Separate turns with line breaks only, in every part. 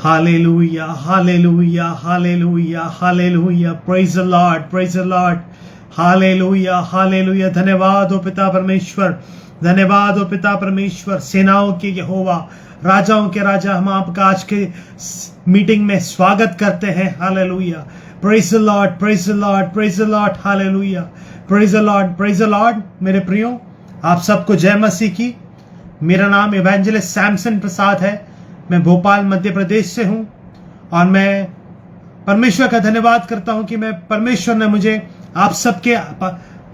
Hallelujah, hallelujah, hallelujah, hallelujah. Praise the Lord, praise the Lord. Hallelujah, hallelujah. धन्यवाद हो पिता परमेश्वर, धन्यवाद हो पिता परमेश्वर, सेनाओं के यहोवा, राजाओं के राजा। हम आपका आज के मीटिंग में स्वागत करते हैं। Hallelujah, praise the Lord, praise the Lord, praise the Lord. Hallelujah, praise the Lord, praise the Lord. मेरे प्रियो, आप सबको जय मसीह की। मेरा नाम इवेंजलिस्ट सैमसन प्रसाद है। मैं भोपाल मध्य प्रदेश से हूं और मैं परमेश्वर का धन्यवाद करता हूं कि मैं परमेश्वर ने मुझे आप सबके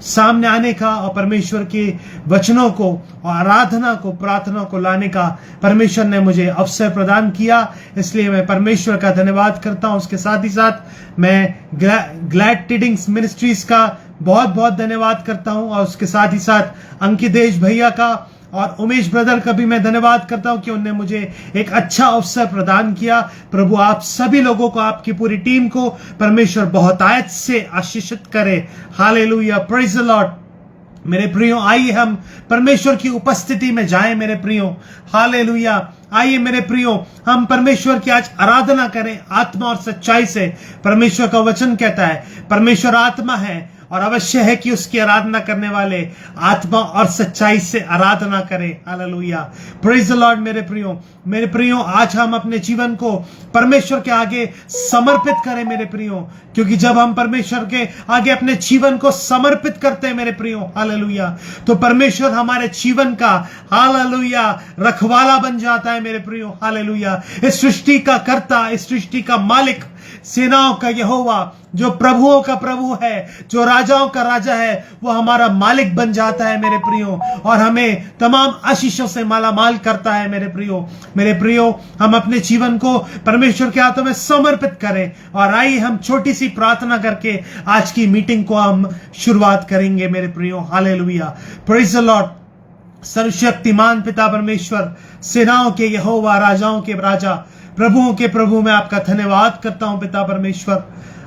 सामने आने का और परमेश्वर के वचनों को और आराधना को, प्रार्थना को लाने का परमेश्वर ने मुझे अवसर प्रदान किया। इसलिए मैं परमेश्वर का धन्यवाद करता हूं। उसके साथ ही साथ मैं ग्लैड टीडिंग्स मिनिस्ट्रीज का बहुत बहुत धन्यवाद करता हूं और उसके साथ ही साथ अंकितेश भैया का और उमेश ब्रदर का भी मैं धन्यवाद करता हूं कि उन्होंने मुझे एक अच्छा अवसर प्रदान किया। प्रभु आप सभी लोगों को, आपकी पूरी टीम को परमेश्वर बहुतायत से आशीषित करे। Hallelujah, praise the Lord. मेरे प्रियो, आइए हम परमेश्वर की उपस्थिति में जाएं। मेरे प्रियो, हालेलुया, आइए मेरे प्रियो, हम परमेश्वर की आज आराधना करें आत्मा और सच्चाई से। परमेश्वर का वचन कहता है परमेश्वर आत्मा है और अवश्य है कि उसकी आराधना करने वाले आत्मा और सच्चाई से आराधना करें। Hallelujah, praise the Lord. मेरे प्रियो, आज हम अपने जीवन को परमेश्वर के आगे समर्पित करें मेरे प्रियो, क्योंकि जब हम परमेश्वर के आगे अपने जीवन को समर्पित करते हैं मेरे प्रियो, हालेलुया, तो परमेश्वर हमारे जीवन का, हालेलुया, रखवाला बन जाता है मेरे प्रियो। हालेलुया, इस सृष्टि का कर्ता, इस सृष्टि का मालिक, सेनाओं का यहोवा, जो प्रभुओं का प्रभु है, जो राजाओं का राजा है, वो हमारा मालिक बन जाता है मेरे प्रियो और हमें तमाम आशीषों से माला माल करता है मेरे प्रियो। हम अपने जीवन को परमेश्वर के हाथों में समर्पित करें और आइए हम छोटी सी प्रार्थना करके आज की मीटिंग को हम शुरुआत करेंगे मेरे प्रियो। Hallelujah, praise the Lord. सर्वशक्तिमान पिता परमेश्वर, सेनाओं के यहोवा, राजाओं के राजा, प्रभुओं के प्रभु, मैं आपका धन्यवाद करता हूं पिता परमेश्वर।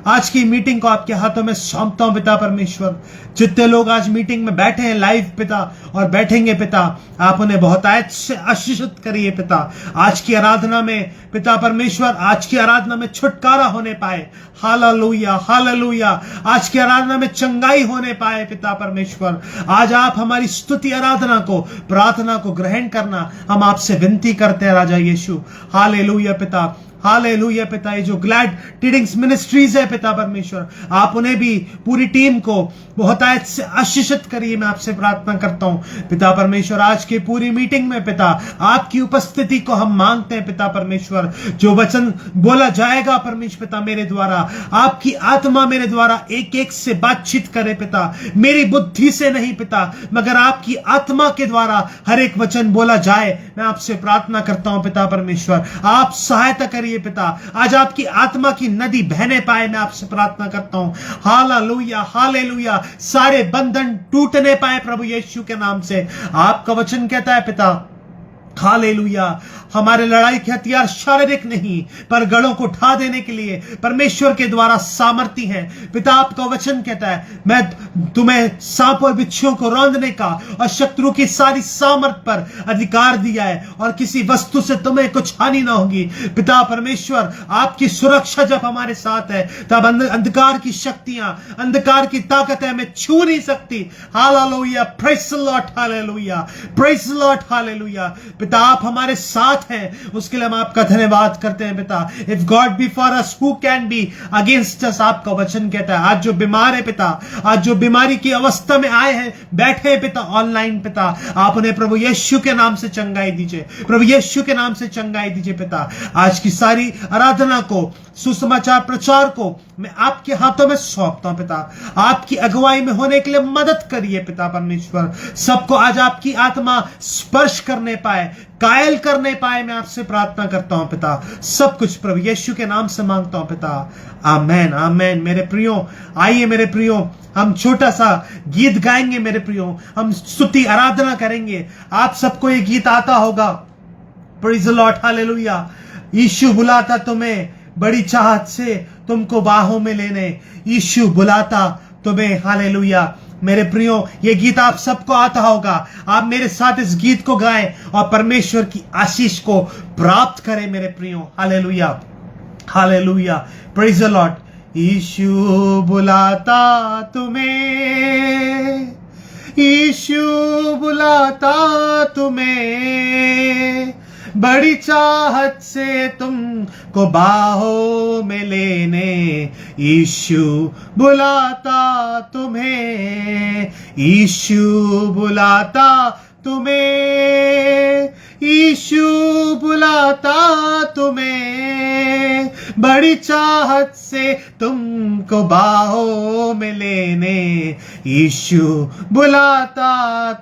आज की मीटिंग को आपके हाथों में सौंपता हूं पिता परमेश्वर। जितने लोग आज मीटिंग में बैठे हैं लाइव पिता और बैठेंगे पिता, आप उन्हें बहुतायत से आशीषित करिए पिता। आज की आराधना में पिता परमेश्वर, आज की आराधना में छुटकारा होने पाए। हालेलुया, हालेलुया, आज की आराधना में चंगाई होने पाए पिता परमेश्वर। आज आप हमारी स्तुति, आराधना को, प्रार्थना को ग्रहण करना हम आपसे विनती करते हैं राजा यीशु। हालेलुया पिता, हालेलुया पिता। ये जो ग्लैड टीडिंग्स मिनिस्ट्रीज है पिता परमेश्वर, आप उन्हें भी, पूरी टीम को बहुतायत से आशीषित करिए, मैं आपसे प्रार्थना करता हूं पिता परमेश्वर। आज की पूरी मीटिंग में पिता आपकी उपस्थिति को हम मांगते हैं पिता परमेश्वर। जो वचन बोला जाएगा परमेश्वर पिता मेरे द्वारा, आपकी आत्मा मेरे द्वारा एक एक से बातचीत करे पिता, मेरी बुद्धि से नहीं पिता, मगर आपकी आत्मा के द्वारा हर एक वचन बोला जाए, मैं आपसे प्रार्थना करता हूं पिता परमेश्वर। आप सहायता करिए पिता, आज आपकी आत्मा की नदी बहने पाए, मैं आपसे प्रार्थना करता हूं। हालेलुया, हालेलुया, सारे बंधन टूटने पाए प्रभु यीशु के नाम से। आपका वचन कहता है पिता, हालेलुया, हमारे लड़ाई के हथियार शारीरिक नहीं पर गढ़ों को उठा देने के लिए परमेश्वर के द्वारा सामर्थी हैं पिता। आपका वचन कहता है मैं तुम्हें सांप और बिच्छुओं को रौंदने का और शत्रु की सारी सामर्थ पर अधिकार दिया है और किसी वस्तु से तुम्हें कुछ हानि ना होगी पिता परमेश्वर। आपकी सुरक्षा जब हमारे साथ है तब अंधकार की शक्तियां, अंधकार की ताकत हमें छू नहीं सकती। Hallelujah, praise the Lord, hallelujah, praise the Lord, hallelujah. पिता आप हमारे साथ हैं, उसके लिए हम आपका धन्यवाद करते हैं पिता। If God B for us who can be against us, आपका वचन कहता है। आज जो बीमार है पिता, आज जो बीमारी की अवस्था में आए हैं, बैठे हैं पिता ऑनलाइन पिता, आप उन्हें प्रभु यीशु के नाम से चंगाई दीजिए, प्रभु यीशु के नाम से चंगाई दीजिए पिता। आज की सारी आराधना को, सुसमाचार प्रचार को मैं आपके हाथों में सौंपता हूं पिता। आपकी अगुवाई में होने के लिए मदद करिए पिता परमेश्वर। सबको आज आपकी आत्मा स्पर्श करने पाए, कायल करने पाए, मैं आपसे प्रार्थना करता हूं पिता। सब कुछ प्रभु यीशु के नाम से मांगता हूं पिता, आमेन, आमेन। मेरे प्रियो, आइए मेरे प्रियो, हम छोटा सा गीत गाएंगे मेरे प्रियो, हम स्तुति आराधना करेंगे। आप सबको ये गीत आता होगा, प्रेज द लॉर्ड, हालेलुया। यीशु बुलाता तुम्हें बड़ी चाहत से तुमको बाहों में लेने, यीशु बुलाता तुम्हें, हालेलुया। मेरे प्रियो, ये गीत आप सबको आता होगा। आप मेरे साथ इस गीत को गाएं और परमेश्वर की आशीष को प्राप्त करें मेरे प्रियो। Hallelujah, hallelujah, praise the Lord. यीशु बुलाता तुम्हें, यीशु बुलाता तुम्हें, बड़ी चाहत से तुमको बाहों में लेने, यीशु बुलाता तुम्हें, यीशु बुलाता तुम्हें, यीशु बुलाता तुम्हें, बड़ी चाहत से तुमको बाहों में लेने, यीशु बुलाता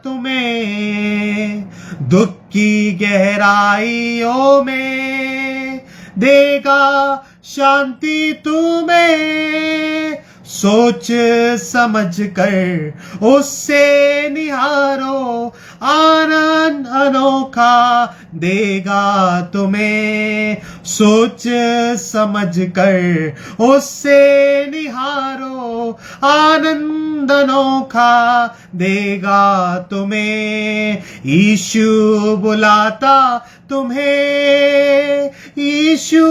तुम्हें। दुख की गहराइयों में देगा शांति तुम्हें, सोच समझ कर उससे निहारो, आनंद अनोखा देगा तुम्हें, सोच समझ कर उससे निहारो, आनंद अनोखा देगा तुम्हें। यीशु बुलाता तुम्हें, यीशु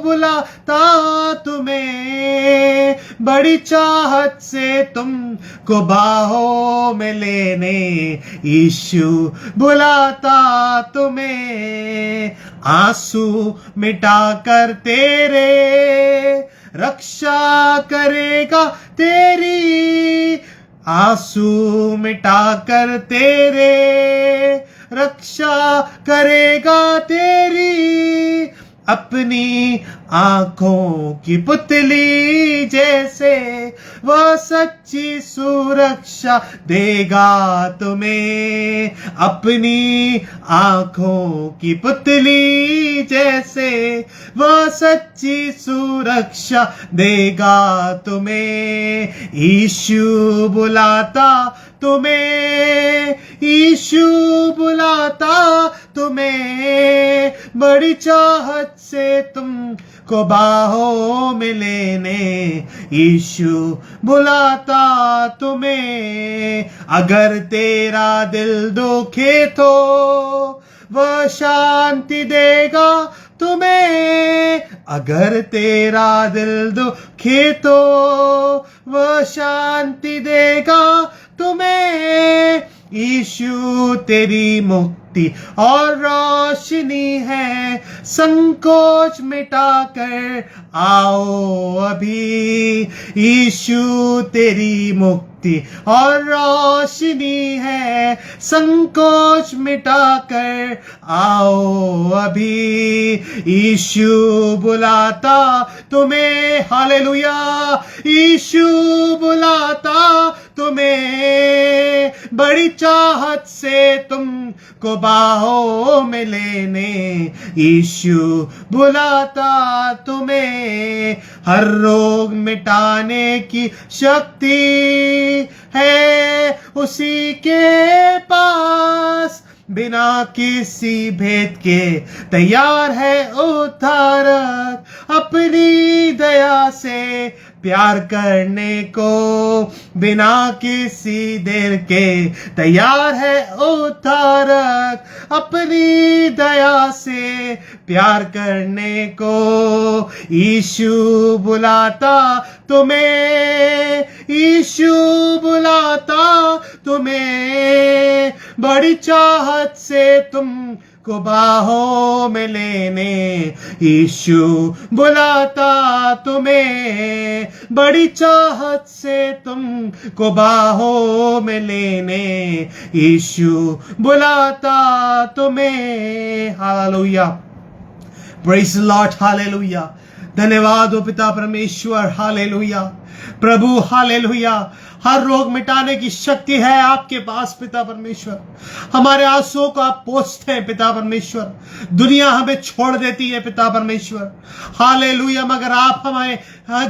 बुलाता तुम्हें, बड़ी चाहत से तुमको बाहों में लेने, यीशु बुलाता तुम्हें। आंसू मिटा कर तेरे रक्षा करेगा तेरी, आंसू मिटा कर तेरे रक्षा करेगा तेरी, अपनी आंखों की पुतली जैसे वह सच्ची सुरक्षा देगा तुम्हें, अपनी आंखों की पुतली जैसे वह सच्ची सुरक्षा देगा तुम्हें। यीशु बुलाता तुम्हें, यीशु बुलाता तुम्हें, बड़ी चाहत से तुमको बाहों में लेने, यीशु बुलाता तुम्हें। अगर तेरा दिल दुखे तो वह शांति देगा तुम्हें, अगर तेरा दिल दुखे तो वह शांति देगा तुम्हें। यीशु तेरी मुक्ति और रोशनी है, संकोच मिटाकर आओ अभी। यीशु तेरी मुक्ति और रोशनी है, संकोच मिटाकर आओ अभी। यीशु बुलाता तुम्हें, हालेलुया, यीशु बुलाता तुम्हें, बड़ी चाहत से तुमको बाहों में लेने, यीशु बुलाता तुम्हें। हर रोग मिटाने की शक्ति है उसी के पास, बिना किसी भेद के तैयार है उद्धारक, अपनी दया से प्यार करने को, बिना किसी देर के तैयार है उद्धारक, अपनी दया से प्यार करने को। यीशु बुलाता तुम्हें, यीशु बुलाता तुम्हें, बड़ी चाहत से तुमको बाहों में लेने, यीशु बुलाता तुम्हें, बड़ी चाहत से तुमको बाहों में लेने, यीशु बुलाता तुम्हें। Hallelujah, praise the Lord, hallelujah. धन्यवाद हो पिता परमेश्वर, हालेलुया। प्रभु हालेलुया, हर रोग मिटाने की शक्ति है आपके पास पिता परमेश्वर। हमारे आंसुओं को आप पोंछते हैं पिता परमेश्वर। दुनिया हमें छोड़ देती है पिता परमेश्वर, हालेलुया, मगर आप हमें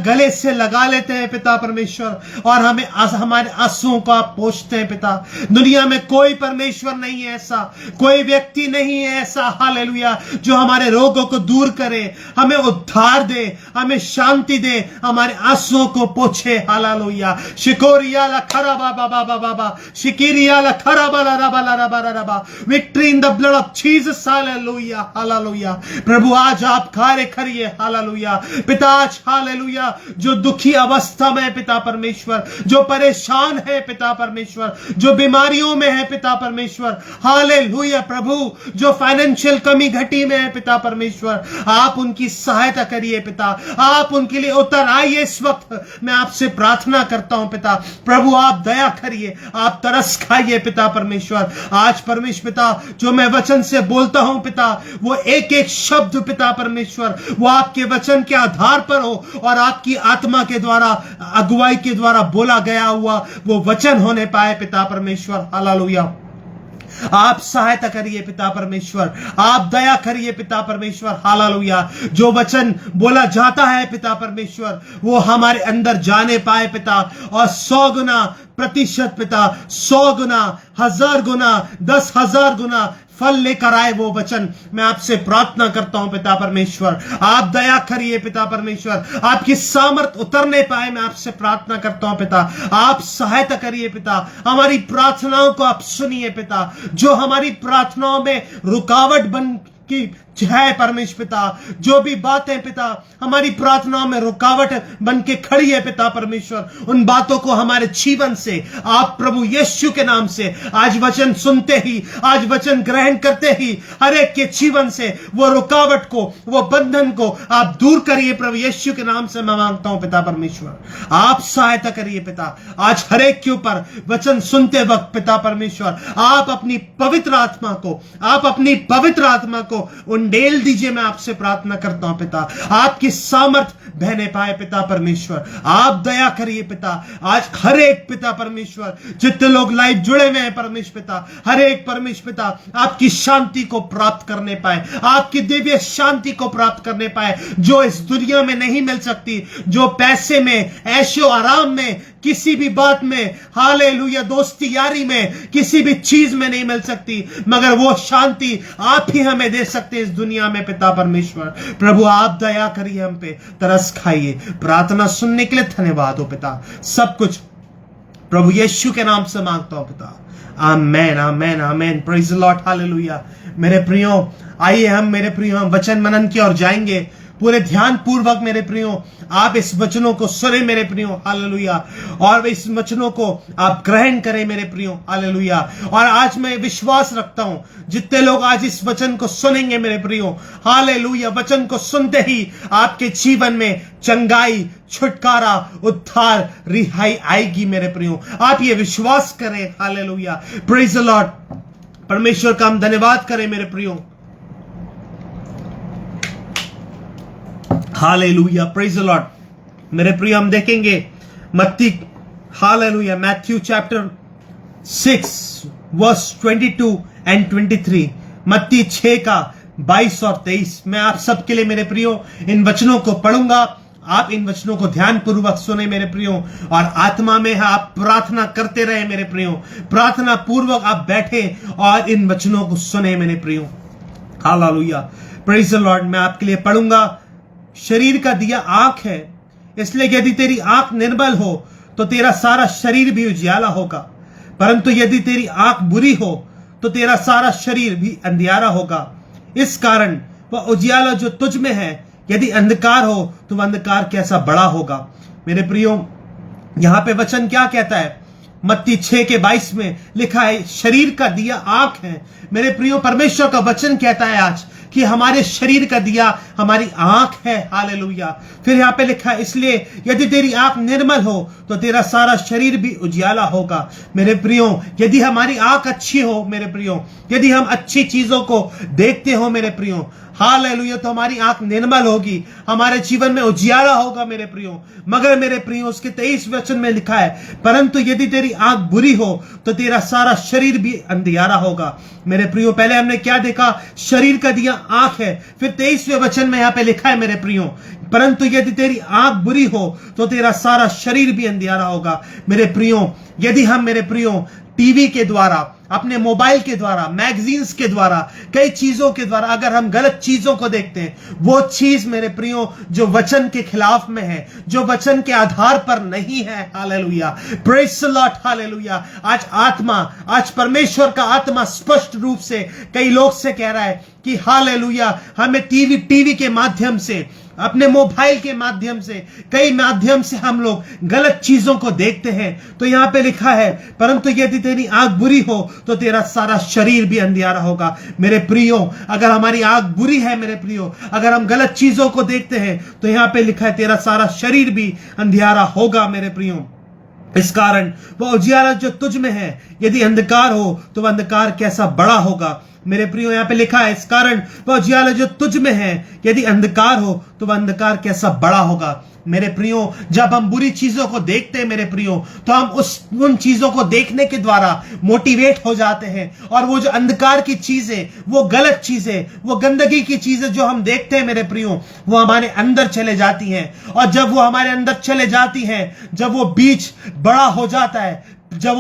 गले से लगा लेते हैं पिता परमेश्वर, और हमें हमारे आंसुओं को आप पोंछते हैं पिता। दुनिया में कोई परमेश्वर नहीं है ऐसा, कोई व्यक्ति नहीं है ऐसा, हालेलुया, जो हमारे रोगों को दूर करे, हमें उद्धार दे, हमें शांति दे, हमारे आंसुओं को पोछे। हालेलुया। शिकोरिया ला खरा बाबा बाबा बाबा शिकिरिया ला खरा बाला रबा ला रबा रबा। Victory in the blood of Jesus. Hallelujah hallelujah. प्रभु आज आप कार्य करिए। हालेलुया पिता, आज हालेलुया जो दुखी अवस्था में है पिता परमेश्वर, जो परेशान है पिता परमेश्वर, जो बीमारियों में है पिता परमेश्वर, हालेलुया प्रभु जो फाइनेंशियल कमी घटी में है पिता परमेश्वर, आप उनकी सहायता करिए पिता, आप उनके लिए उतर आइए। इस वक्त मैं आपसे प्रार्थना करता हूं पिता, प्रभु आप दया करिए, आप तरस खाइए पिता परमेश्वर। आज परमेश्वर पिता जो मैं वचन से बोलता हूं पिता, वो एक एक शब्द पिता परमेश्वर वो आपके वचन के आधार पर हो और आपकी आत्मा के द्वारा, अगुवाई के द्वारा बोला गया हुआ वो वचन होने पाए पिता परमेश्वर। हालेलुया। आप सहायता करिए पिता परमेश्वर, आप दया करिए पिता परमेश्वर। हालेलुया। जो वचन बोला जाता है पिता परमेश्वर वो हमारे अंदर जाने पाए पिता, और 100 गुना प्रतिशत पिता, 100 गुना, 1000 गुना, 10,000 गुना फल लेकर आए वो वचन। मैं आपसे प्रार्थना करता हूं पिता परमेश्वर, आप दया करिए पिता परमेश्वर, आपकी सामर्थ उतरने पाए। मैं आपसे प्रार्थना करता हूं पिता, आप सहायता करिए पिता, हमारी प्रार्थनाओं को आप सुनिए पिता। जो हमारी प्रार्थनाओं में रुकावट बन की है परमेश्वर पिता, जो भी बातें पिता हमारी प्रार्थनाओं में रुकावट बन के खड़ी है पिता परमेश्वर, उन बातों को हमारे जीवन से आप प्रभु यीशु के नाम से आज वचन सुनते ही, आज वचन ग्रहण करते ही हर एक के जीवन से वो रुकावट को, वो बंधन को आप दूर करिए प्रभु यीशु के नाम से मैं मांगता हूं पिता परमेश्वर। आप सहायता करिए पिता, आज हर एक के ऊपर वचन सुनते वक्त पिता परमेश्वर आप अपनी पवित्र आत्मा को, आप अपनी पवित्र आत्मा को डेल दीजिए। मैं आपसे प्रार्थना करता हूं पिता, आपकी सामर्थ बहने पाए पिता परमेश्वर, आप दया करिए पिता। आज हर एक पिता परमेश्वर जितने लोग लाइव जुड़े हुए हैं परमेश्वर पिता, हर एक परमेश्वर पिता आपकी शांति को प्राप्त करने पाए, आपकी दिव्य शांति को प्राप्त करने पाए, जो इस दुनिया में नहीं मिल सकती, जो पैसे में, ऐशो आराम में, किसी भी बात में, हालेलुया दोस्ती यारी में, किसी भी चीज में नहीं मिल सकती, मगर वो शांति आप ही हमें दे सकते हैं इस दुनिया में पिता परमेश्वर। प्रभु आप दया करिए, हम पे तरस खाइए। प्रार्थना सुनने के लिए धन्यवाद हो पिता, सब कुछ प्रभु यीशु के नाम से मांगता हूं पिता। Amen amen amen. Praise the Lord. Hallelujah. मेरे प्रियो आइए हम, मेरे प्रियो हम वचन मनन की ओर जाएंगे पूरे ध्यान पूर्वक। मेरे प्रियो आप इस वचनों को सुने मेरे प्रियो। हालेलुया। और इस वचनों को आप ग्रहण करें मेरे प्रियो। हालेलुया। और आज मैं विश्वास रखता हूं जितने लोग आज इस वचन को सुनेंगे मेरे प्रियो, हालेलुया, वचन को सुनते ही आपके जीवन में चंगाई, छुटकारा, उद्धार, रिहाई आएगी मेरे प्रियो। आप ये विश्वास करें। हालेलुया। Praise the Lord. परमेश्वर का हम धन्यवाद करें मेरे प्रियो। हालेलुया। Praise the Lord. मेरे प्रिय हम देखेंगे मत्ती, hallelujah, Matthew chapter 6 verse 22 and 23। मत्ती 6 का 22 और 23। मैं आप सबके लिए मेरे प्रियो इन वचनों को पढ़ूंगा। आप इन वचनों को ध्यान पूर्वक सुने मेरे प्रियो, और आत्मा में आप प्रार्थना करते रहे मेरे प्रियो। प्रार्थना पूर्वक आप बैठे और इन वचनों को सुने मेरे प्रियो। हालेलुया। Praise the Lord. मैं आपके लिए पढ़ूंगा। शरीर का दिया आंख है, इसलिए यदि तेरी आंख निर्बल हो तो तेरा सारा शरीर भी उजियाला होगा, परंतु यदि तेरी आंख बुरी हो तो तेरा सारा शरीर भी अंधियारा होगा। इस कारण वह उजियाला जो तुझ में है, यदि अंधकार हो तो वह अंधकार कैसा बड़ा होगा। मेरे प्रियो यहां पे वचन क्या कहता है? मत्ती 6 के 22 में लिखा है शरीर का दिया आंख है। मेरे प्रियो परमेश्वर का वचन कहता है आज कि हमारे शरीर का दिया हमारी आंख है। हालेलुया। फिर यहां पे लिखा है इसलिए यदि तेरी आंख निर्मल हो तो तेरा सारा शरीर भी उजियाला होगा। मेरे प्रियो यदि हमारी आंख अच्छी हो मेरे प्रियो, यदि हम अच्छी चीजों को देखते हो मेरे प्रियो, हालेलुया, तो हमारी आंख निर्मल होगी, हमारे जीवन में उजियाला होगा मेरे प्रियो। मगर मेरे प्रियो उसके 23 वचन में लिखा है परंतु यदि तेरी आंख बुरी हो तो तेरा सारा शरीर भी अंधियारा होगा। मेरे प्रियो पहले हमने क्या देखा? शरीर का दिया आंख है। फिर 23वें वचन में यहां पे लिखा है मेरे प्रियो परंतु यदि तेरी आंख बुरी हो तो तेरा सारा शरीर भी अंधियारा होगा। मेरे प्रियो यदि हम मेरे प्रियो टीवी के द्वारा अपने मोबाइल के द्वारा, मैगजीन्स के द्वारा, कई चीजों के द्वारा अगर हम गलत चीजों को देखते हैं, वो चीज मेरे प्रियो जो वचन के खिलाफ में है, जो वचन के आधार पर नहीं है, hallelujah, praise the Lord, hallelujah. आज परमेश्वर का आत्मा स्पष्ट रूप से कई लोग से कह रहा है कि हालेलुया, हमें टीवी के माध्यम से, अपने मोबाइल के माध्यम से, कई माध्यम से हम लोग गलत चीजों को देखते हैं। तो यहां पे लिखा है, परंतु यदि तेरी आंख बुरी हो तो तेरा सारा शरीर भी अंधियारा होगा। मेरे प्रियो, अगर हमारी आंख बुरी है मेरे प्रियो, अगर हम गलत चीजों को देखते हैं, तो यहां पे लिखा है तेरा सारा शरीर भी अंधियारा होगा मेरे प्रियो। इस कारण वह उजियारा जो तुझ में है, यदि अंधकार हो तो वह अंधकार कैसा बड़ा होगा। मेरे प्रियो, यहां पे लिखा है, इस कारण वह उजियारा जो तुझ में है, यदि अंधकार हो तो वह अंधकार कैसा बड़ा होगा। मेरे प्रियो, जब हम बुरी चीजों को देखते हैं मेरे प्रियो, तो हम उन चीजों को देखने के द्वारा मोटिवेट हो जाते हैं, और वो जो अंधकार की चीजें, वो गलत चीजें, वो गंदगी की चीजें जो हम देखते हैं मेरे प्रियो, वो हमारे अंदर चले जाती हैं। और जब वो हमारे अंदर चले जाती हैं, जब वो बीज बड़ा हो जाता है, जब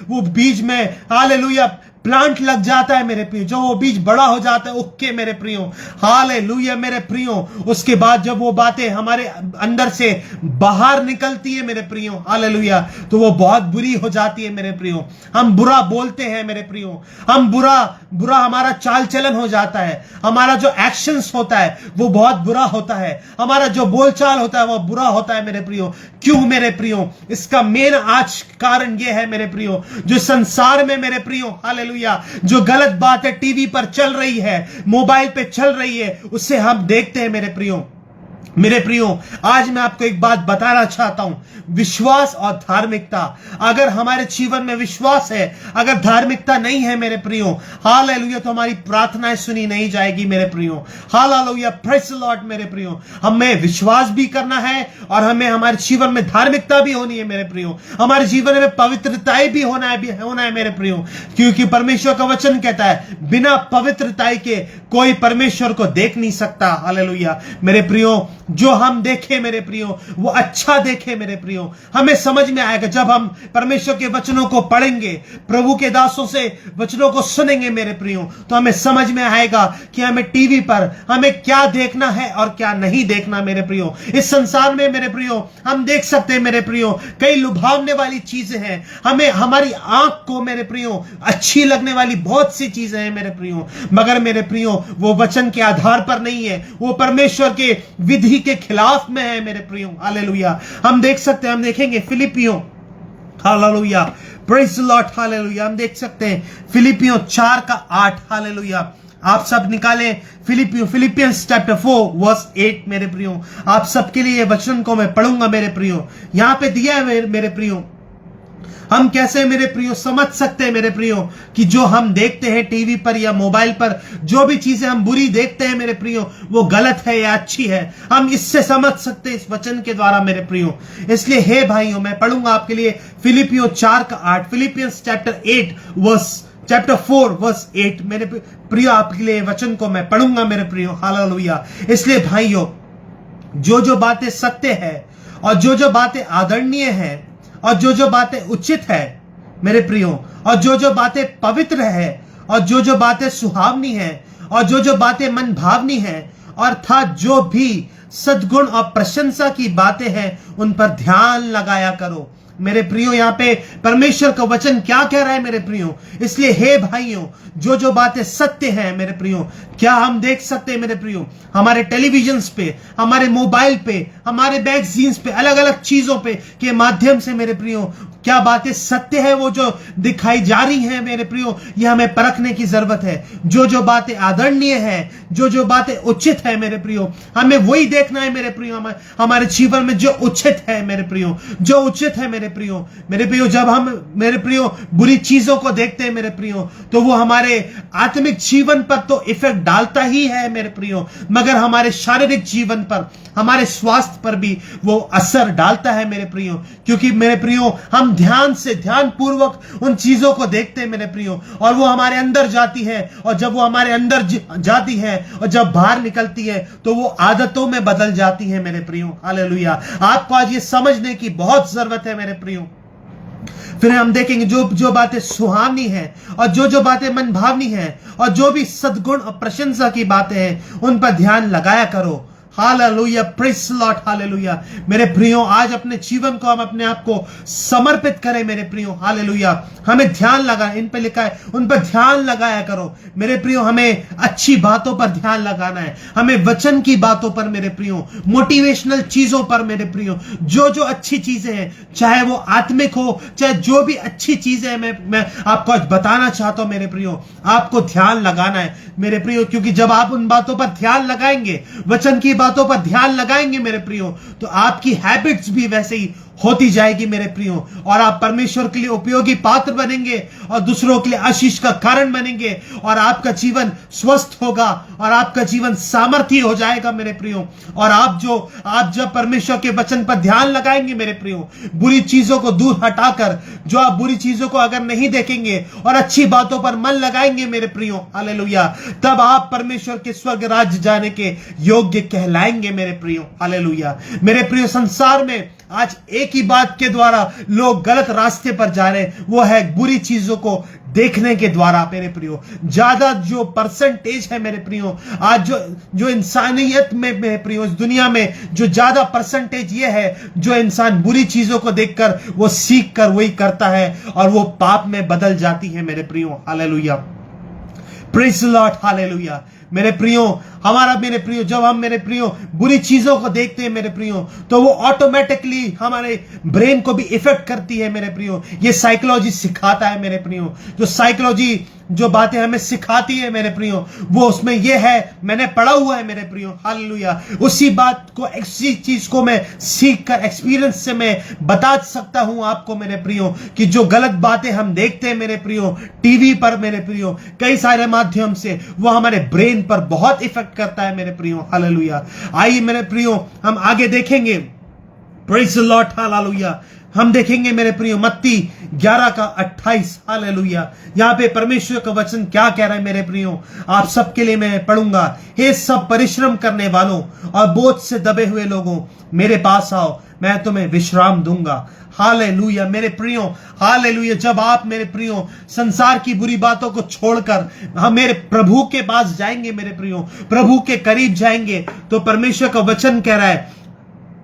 वो बीज में हालेलुया प्लांट लग जाता है मेरे प्रियो, जब वो बीज बड़ा हो जाता है उग के मेरे प्रियो, हालेलुया मेरे प्रियो, उसके बाद जब वो बातें हमारे अंदर से बाहर निकलती है मेरे प्रियो, हालेलुया, तो वो बहुत बुरी हो जाती है मेरे प्रियो। हम बुरा बोलते हैं मेरे प्रियो, हम बुरा हमारा चाल चलन हो जाता है, हमारा जो एक्शंस होता है वो बहुत बुरा होता है, हमारा जो बोलचाल होता है वो बुरा होता है मेरे प्रियो। क्यों मेरे प्रियो? इसका मेन आज कारण ये है मेरे प्रियो, जो संसार में मेरे प्रियो, हालेलुया, जो गलत बातें टीवी पर चल रही है, मोबाइल पे चल रही है, उससे हम देखते हैं मेरे प्रियो। मेरे प्रियो, आज मैं आपको एक बात बताना चाहता हूं, विश्वास और धार्मिकता। अगर हमारे जीवन में विश्वास है, अगर धार्मिकता नहीं है मेरे प्रियो, हालेलुया, तो हमारी प्रार्थनाएं सुनी नहीं जाएगी मेरे प्रियो। हालेलुया, प्रेज द लॉर्ड मेरे प्रियो। हमें विश्वास भी करना है और हमें हमारे जीवन में धार्मिकता भी होनी है मेरे प्रियो। हमारे जीवन में पवित्रताई भी होना है मेरे प्रियो, क्योंकि परमेश्वर का वचन कहता है, बिना पवित्रताई के कोई परमेश्वर को देख नहीं सकता। हालेलुया मेरे प्रियो, जो हम देखें मेरे प्रियो, वो अच्छा देखें मेरे प्रियो। हमें समझ में आएगा जब हम परमेश्वर के वचनों को पढ़ेंगे, प्रभु के दासों से वचनों को सुनेंगे मेरे प्रियो, तो हमें समझ में आएगा कि हमें टीवी पर हमें क्या देखना है और क्या नहीं देखना मेरे प्रियो। इस संसार में मेरे प्रियो हम देख सकते हैं मेरे प्रियो, कई लुभावने वाली चीजें हैं, हमें हमारी आंख को मेरे प्रियो अच्छी लगने वाली बहुत सी चीजें हैं मेरे प्रियो, मगर मेरे प्रियो वो वचन के आधार पर नहीं है, वो परमेश्वर के विधि के खिलाफ में है मेरे प्रियो। हालेलुया, हम देख सकते हैं, हम देखेंगे फिलिपियों, hallelujah, praise the Lord, hallelujah, हम देख सकते हैं फिलिपियों 4:8, हालेलुया। आप सब निकालें फिलिपियंस चैप्टर 4 वर्स 8 मेरे प्रियो। आप सबके लिए वचन को मैं पढ़ूंगा मेरे प्रियो, यहां पे दिया है मेरे प्रियो। हम कैसे मेरे प्रियो समझ सकते हैं मेरे प्रियो कि जो हम देखते हैं टीवी पर या मोबाइल पर, जो भी चीजें हम बुरी देखते हैं मेरे प्रियो, वो गलत है या अच्छी है, हम इससे समझ सकते हैं इस वचन के द्वारा मेरे प्रियो। इसलिए हे भाइयों, मैं पढ़ूंगा आपके लिए फिलिपियों 4:8, फिलिपियंस चैप्टर 4 वर्स 8 मेरे प्रियो, आपके लिए वचन को मैं पढ़ूंगा मेरे प्रियो। हालेलुया। इसलिए भाइयों, जो बातें सत्य है और जो बातें आदरणीय है और जो बातें उचित है मेरे प्रियो, और जो बातें पवित्र है और जो बातें सुहावनी है और जो बातें मन भावनी है, अर्थात जो भी सद्गुण और प्रशंसा की बातें हैं, उन पर ध्यान लगाया करो मेरे प्रियो। यहाँ पे परमेश्वर का वचन क्या कह रहा है मेरे प्रियो? इसलिए हे भाइयों, जो बातें सत्य हैं मेरे प्रियो, क्या हम देख सकते हैं मेरे प्रियो, हमारे टेलीविजन पे, हमारे मोबाइल पे, हमारे मैगजीन्स पे, अलग अलग चीजों पे के माध्यम से मेरे प्रियो, क्या बातें सत्य है वो जो दिखाई जा रही हैं मेरे प्रियो, ये हमें परखने की जरूरत है। जो बातें आदरणीय है, जो बातें उचित है मेरे प्रियो, हमें वही देखना है मेरे प्रियो। हमारे जीवन में जो उचित है मेरे प्रियो, जो उचित है मेरे प्रियो, जब हम मेरे प्रियो बुरी चीजों को देखते हैं मेरे प्रियो, तो वो हमारे आत्मिक जीवन पर तो इफेक्ट डालता ही है मेरे प्रियो, मगर हमारे शारीरिक जीवन पर, हमारे स्वास्थ्य पर भी वो असर डालता है मेरे प्रियो। क्योंकि मेरे प्रियो, हम ध्यान पूर्वक उन चीजों को देखते हैं मेरे प्रियो, और वो हमारे अंदर जाती है, और जब वो हमारे अंदर जाती है और जब बाहर निकलती है तो वो आदतों में बदल जाती है मेरे प्रियो। हालेलुया। आपको आज ये समझने की बहुत जरूरत है मेरे प्रियो। फिर हम देखेंगे जो जो बातें सुहावनी है और जो जो बातें मन भावनी है और जो भी सद्गुण और प्रशंसा की बातें हैं उन पर ध्यान लगाया करो। Hallelujah, praise Lord, hallelujah. मेरे प्रियो, आज अपने जीवन को हम अपने आप को समर्पित करें मेरे प्रियो, हालेलुया। हमें ध्यान लगा, इन पे लिखा है उन पर ध्यान लगाया करो मेरे प्रियो। हमें अच्छी बातों पर ध्यान लगाना है, हमें वचन की बातों पर मेरे प्रियो, मोटिवेशनल चीजों पर मेरे प्रियो। जो जो अच्छी चीजें हैं, चाहे वो आत्मिक हो, चाहे जो भी अच्छी चीजें हैं, मैं आपको आज बताना चाहता हूं मेरे प्रियो, आपको ध्यान लगाना है मेरे प्रियो। क्योंकि जब आप उन बातों पर ध्यान लगाएंगे, वचन की बातों पर ध्यान लगाएंगे मेरे प्रियो, तो आपकी हैबिट्स भी वैसे ही होती जाएगी मेरे प्रियो, और आप परमेश्वर के लिए उपयोगी पात्र बनेंगे और दूसरों के लिए आशीष का कारण बनेंगे, और आपका जीवन स्वस्थ होगा और आपका जीवन सामर्थ्य हो जाएगा मेरे प्रियो। और आप जब परमेश्वर के वचन पर ध्यान लगाएंगे मेरे प्रियो, बुरी चीजों को दूर हटाकर, जो आप बुरी चीजों को अगर नहीं देखेंगे और अच्छी बातों पर मन लगाएंगे मेरे प्रियो, हालेलुया, तब आप परमेश्वर के स्वर्ग राज्य जाने के योग्य कहलाएंगे मेरे प्रियो, हालेलुया। मेरे प्रियो, संसार में आज एक ही बात के द्वारा लोग गलत रास्ते पर जा रहे हैं, वो है बुरी चीजों को देखने के द्वारा मेरे प्रियो। ज्यादा जो परसेंटेज है मेरे प्रियो, आज जो इंसानियत में मेरे प्रियो, इस दुनिया में जो ज्यादा परसेंटेज ये है, जो इंसान बुरी चीजों को देखकर वो सीख कर वही करता है और वो पाप में बदल जाती है मेरे प्रियो, hallelujah, praise the Lord, hallelujah. मेरे प्रियो, मेरे प्रियो, जब हम मेरे प्रियो बुरी चीजों को देखते हैं मेरे प्रियो, तो वो ऑटोमेटिकली हमारे ब्रेन को भी इफेक्ट करती है मेरे प्रियो। ये साइकोलॉजी सिखाता है मेरे प्रियो, जो साइकोलॉजी जो बातें हमें सिखाती है मेरे प्रियो, वो उसमें ये है, मैंने पढ़ा हुआ है मेरे प्रियो, हालेलुया। उसी बात को, इसी चीज को मैं सीख कर, एक्सपीरियंस से मैं बता सकता हूं आपको मेरे प्रियो, कि जो गलत बातें हम देखते हैं मेरे प्रियो टीवी पर मेरे प्रियो, कई सारे माध्यम से, वो हमारे ब्रेन पर बहुत इफेक्ट करता है मेरे प्रियो, हालेलुया। आइए मेरे प्रियो, हम आगे देखेंगे, प्रेज द लॉर्ड, हालेलुया। हम देखेंगे मेरे प्रियो मत्ती 11 का 28, हालेलुया। यहां पे परमेश्वर का वचन क्या कह रहा है मेरे प्रियो, आप सबके लिए मैं पढ़ूंगा। हे सब परिश्रम करने वालों और बोझ से दबे हुए लोगों, मेरे पास आओ, मैं तुम्हें विश्राम दूंगा। हालेलुया मेरे प्रियो, हालेलुया। जब आप मेरे प्रियो संसार की बुरी बातों को छोड़कर हम मेरे प्रभु के पास जाएंगे मेरे प्रियो, प्रभु के करीब जाएंगे, तो परमेश्वर का वचन कह रहा है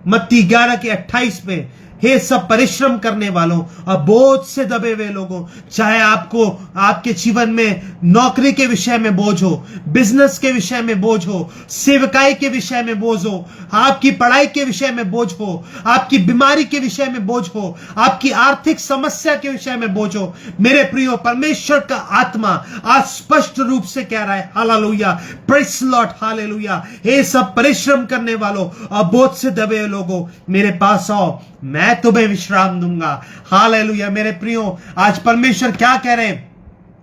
मत्ती 11 के 28 पे, हे सब परिश्रम करने वालों और बोझ से दबे हुए लोगों, चाहे आपको आपके जीवन में नौकरी के विषय में बोझ हो, बिजनेस के विषय में बोझ हो, सेवकाई के विषय में बोझ हो, आपकी पढ़ाई के विषय में बोझ हो, आपकी बीमारी के विषय में बोझ हो, आपकी आर्थिक समस्या के विषय में बोझ हो, मेरे प्रियो, परमेश्वर का आत्मा आज स्पष्ट रूप से कह रहा है, hallelujah, praise the Lord, hallelujah. हे सब परिश्रम करने वालों और बोझ से दबे हुए लोगों, मेरे पास आओ, मैं तुम्हें विश्राम दूंगा। हालेलुया मेरे प्रियो, आज परमेश्वर क्या कह रहे हैं,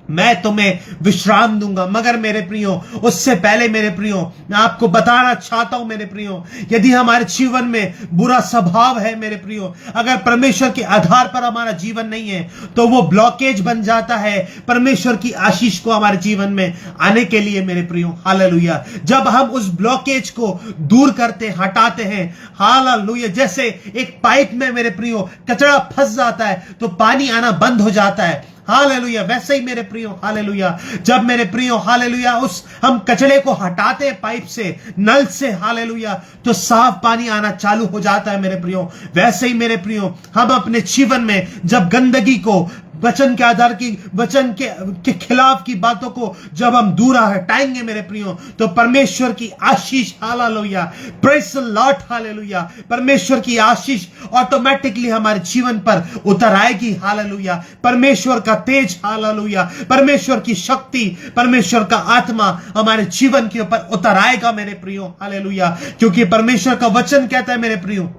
मैं तुम्हें विश्राम दूंगा। मगर मेरे प्रियो, उससे पहले मेरे प्रियो, मैं आपको बताना चाहता हूं मेरे प्रियो, यदि हमारे जीवन में बुरा स्वभाव है मेरे प्रियो, अगर परमेश्वर के आधार पर हमारा जीवन नहीं है, तो वो ब्लॉकेज बन जाता है परमेश्वर की आशीष को हमारे जीवन में आने के लिए मेरे प्रियो, हालेलुया। जब हम उस ब्लॉकेज को दूर करते, हटाते हैं, हालेलुया, जैसे एक पाइप में मेरे प्रियो कचरा फंस जाता है तो पानी आना बंद हो जाता है, हालेलुया, वैसे ही मेरे प्रियो, हालेलुया, जब मेरे प्रियो, हालेलुया, उस हम कचरे को हटाते हैं पाइप से, नल से, हालेलुया, तो साफ पानी आना चालू हो जाता है मेरे प्रियो। वैसे ही मेरे प्रियो, हम अपने जीवन में जब गंदगी को, वचन के आधार की, वचन के खिलाफ की बातों को जब हम दूर हटाएंगे मेरे प्रियो, तो परमेश्वर की आशीष, hallelujah, praise the Lord, hallelujah, परमेश्वर की आशीष ऑटोमेटिकली हमारे जीवन पर उतर आएगी, हालेलुया। परमेश्वर का तेज, हालेलुया, परमेश्वर की शक्ति, परमेश्वर का आत्मा हमारे जीवन के ऊपर उतर आएगा मेरे प्रियो, हालेलुया। क्योंकि परमेश्वर का वचन कहता है मेरे प्रियो,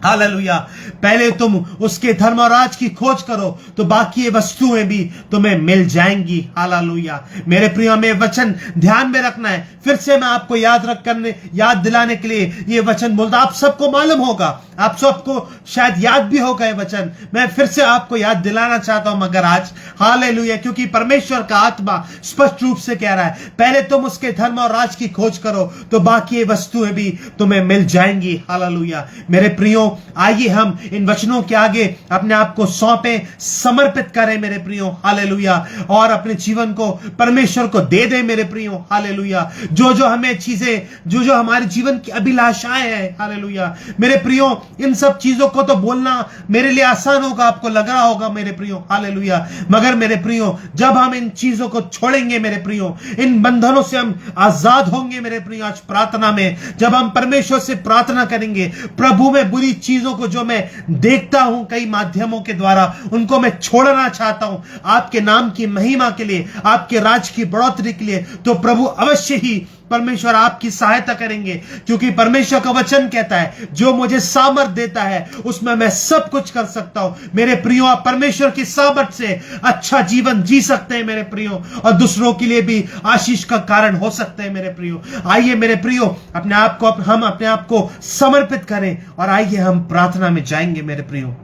हालेलुया, पहले तुम उसके धर्म और राज की खोज करो तो बाकी ये वस्तुएं भी तुम्हें मिल जाएंगी, हालेलुया। मेरे प्रियो, में वचन ध्यान में रखना है। फिर से मैं आपको याद दिलाने के लिए ये वचन बोलता, आप सबको मालूम होगा, आप सबको शायद याद भी होगा ये वचन, मैं फिर से आपको याद दिलाना चाहता हूं मगर आज, हालेलुया, क्योंकि परमेश्वर का आत्मा स्पष्ट रूप से कह रहा है, पहले तुम उसके धर्म और राज की खोज करो तो बाकी ये वस्तुएं भी तुम्हें मिल जाएंगी, हालेलुया। मेरे प्रियो, आइए हम इन वचनों के आगे अपने आप को सौंपे, समर्पित करें मेरे प्रियो, हालेलुया, और अपने जीवन को परमेश्वर को दे दें मेरे प्रियो, हालेलुया। जो जो हमें चीजें, जो जो हमारे जीवन की अभिलाषाएं हैं, हालेलुया मेरे प्रियो, इन सब चीजों को तो बोलना मेरे लिए आसान होगा, आपको लग रहा होगा मेरे प्रियो, हालेलुया, मगर मेरे प्रियो जब हम इन चीजों को छोड़ेंगे मेरे प्रियो, इन बंधनों से हम आजाद होंगे मेरे प्रियो। आज प्रार्थना में जब हम परमेश्वर से प्रार्थना करेंगे, प्रभु में बुरी चीजों को जो मैं देखता हूं कई माध्यमों के द्वारा, उनको मैं छोड़ना चाहता हूं आपके नाम की महिमा के लिए, आपके राज की बढ़ोतरी के लिए, तो प्रभु अवश्य ही परमेश्वर आपकी सहायता करेंगे, क्योंकि परमेश्वर का वचन कहता है जो मुझे सामर्थ देता है उसमें मैं सब कुछ कर सकता हूं। मेरे प्रियो, आप परमेश्वर की सामर्थ से अच्छा जीवन जी सकते हैं मेरे प्रियो, और दूसरों के लिए भी आशीष का कारण हो सकते हैं मेरे प्रियो। आइए मेरे प्रियो, हम अपने आप को समर्पित करें और आइए हम प्रार्थना में जाएंगे मेरे प्रियो।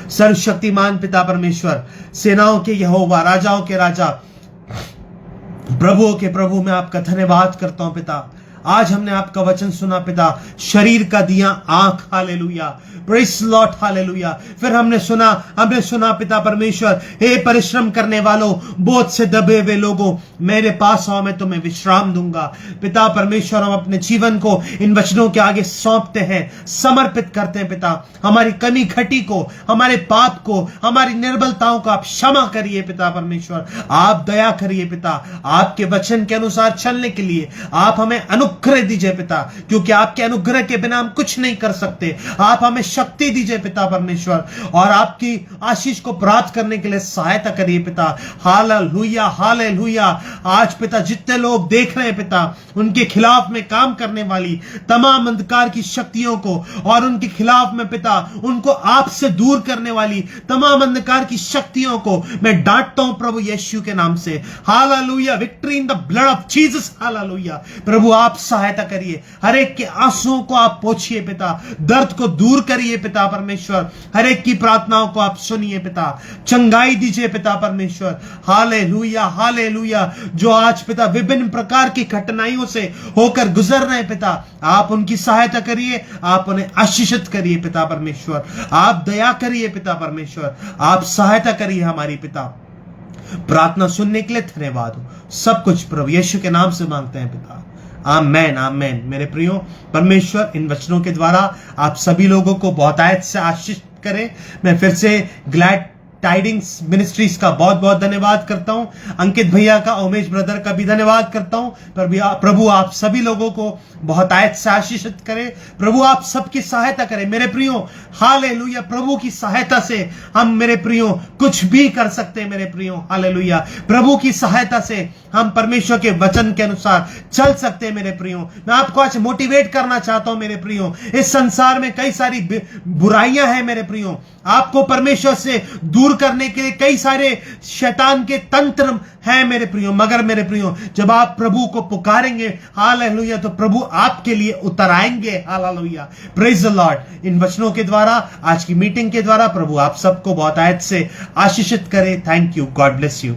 सर्वशक्तिमान पिता परमेश्वर, सेनाओं के यहोवा, राजाओं के राजा, प्रभुओं के प्रभु, मैं आपका धन्यवाद करता हूं पिता। आज हमने आपका वचन सुना पिता, शरीर का दिया आंख, हालेलुया, प्रेज लॉर्ड, हालेलुया। फिर हमने सुना पिता परमेश्वर, हे परिश्रम करने वालों, बोझ से दबे हुए लोगों, मेरे पास आओ, मैं तुम्हें विश्राम दूंगा। पिता परमेश्वर, हम अपने जीवन को इन वचनों के आगे सौंपते हैं, समर्पित करते हैं पिता। हमारी कमी घटी को, हमारे पाप को, हमारी निर्बलताओं को आप क्षमा करिए पिता परमेश्वर, आप दया करिए पिता। आपके वचन के अनुसार चलने के लिए आप हमें अनुग्रह दीजिए पिता, क्योंकि आपके अनुग्रह के बिना हम कुछ नहीं कर सकते। आप हमें शक्ति दीजिए पिता परमेश्वर, और आपकी आशीष को प्राप्त करने के लिए सहायता करिए पिता। Hallelujah, hallelujah. आज पिता जितने लोग देख रहे हैं पिता, उनके खिलाफ में काम करने वाली तमाम अंधकार की शक्तियों को, और उनके खिलाफ में पिता उनको आपसे दूर करने वाली तमाम अंधकार की शक्तियों को मैं डांटता हूं प्रभु यीशु के नाम से। Hallelujah, victory in the blood of Jesus, hallelujah. प्रभु आप सहायता करिए, हर एक के आंसुओं को आप पोंछिए पिता, दर्द को दूर करिए पिता परमेश्वर, हर एक की प्रार्थनाओं को आप सुनिए पिता, चंगाई दीजिए पिता परमेश्वर। Hallelujah, hallelujah. जो आज पिता विभिन्न प्रकार की कठिनाइयों से होकर गुजर रहे हैं पिता, आप उनकी सहायता करिए, आप उन्हें आशीषित करिए पिता परमेश्वर, आप दया करिए पिता परमेश्वर, आप सहायता करिए हमारी पिता। प्रार्थना सुनने के लिए धन्यवाद हो। सब कुछ प्रभु यीशु के नाम से मांगते हैं पिता, आमेन, आमेन। मेरे प्रियो, परमेश्वर इन वचनों के द्वारा आप सभी लोगों को बहुतायत से आशीष करे। मैं फिर से ग्लैड टाइडिंग्स मिनिस्ट्रीज का बहुत बहुत धन्यवाद करता हूं, अंकित भैया का, उमेश ब्रदर का भी धन्यवाद करता हूं। प्रभु आप सभी लोगों को बहुतायत से आशीषित करे, प्रभु आप सबकी सहायता करें मेरे प्रियो, हालेलुया। प्रभु की सहायता से हम मेरे प्रियो कुछ भी कर सकते हैं मेरे प्रियो, हालेलुया। प्रभु की सहायता से हम परमेश्वर के वचन के अनुसार चल सकते हैं मेरे प्रियो। मैं आपको आज मोटिवेट करना चाहता हूं मेरे प्रियो, इस संसार में कई सारी बुराइयां हैं मेरे प्रियो, आपको परमेश्वर से दूर करने के लिए कई सारे शैतान के तंत्र हैं मेरे प्रियो, मगर मेरे प्रियो जब आप प्रभु को पुकारेंगे, हालेलुया, तो प्रभु आपके लिए उतर आएंगे, हालेलुया, प्रेज द लॉर्ड। इन वचनों के द्वारा, आज की मीटिंग के द्वारा प्रभु आप सबको बहुतायत से आशीषित करे। Thank you, God bless you.